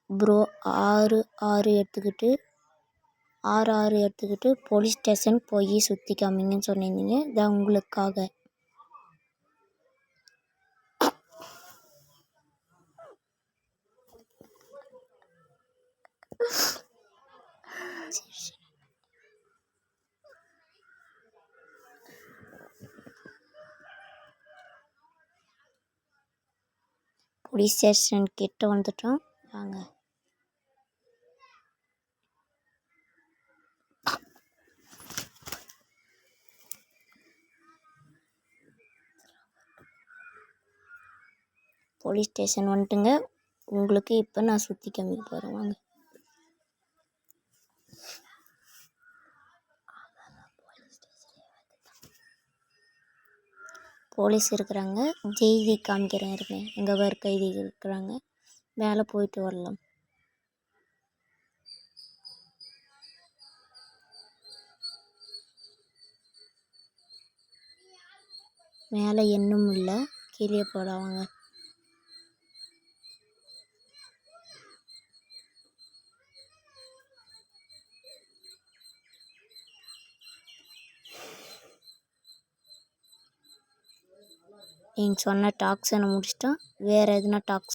Bro 6 எடுத்துக்கிட்டு police station போய் சுற்றி காமிங்கன்னு சொன்னிருந்தீங்க. இதான் உங்களுக்காக. போலீஸ் ஸ்டேஷன் கிட்ட வந்துட்டோம், வாங்க. போலீஸ் ஸ்டேஷன் வந்துட்டுங்க. உங்களுக்கு இப்போ நான் சுற்றி காமிக்க போகிறேன், வாங்க. போலீஸ் இருக்கிறாங்க, ஜெய்தி காமிக்கிறேன் இருங்க. எங்கே வேறு கைதி இருக்கிறாங்க, மேலே போயிட்டு வரலாம். மேலே இன்னும் இல்லை, கீழே போடுவாங்க. நீங்கள் சொன்ன டாக்ஸனை முடிச்சிட்டோம். வேறு எதுனா டாக்ஸ்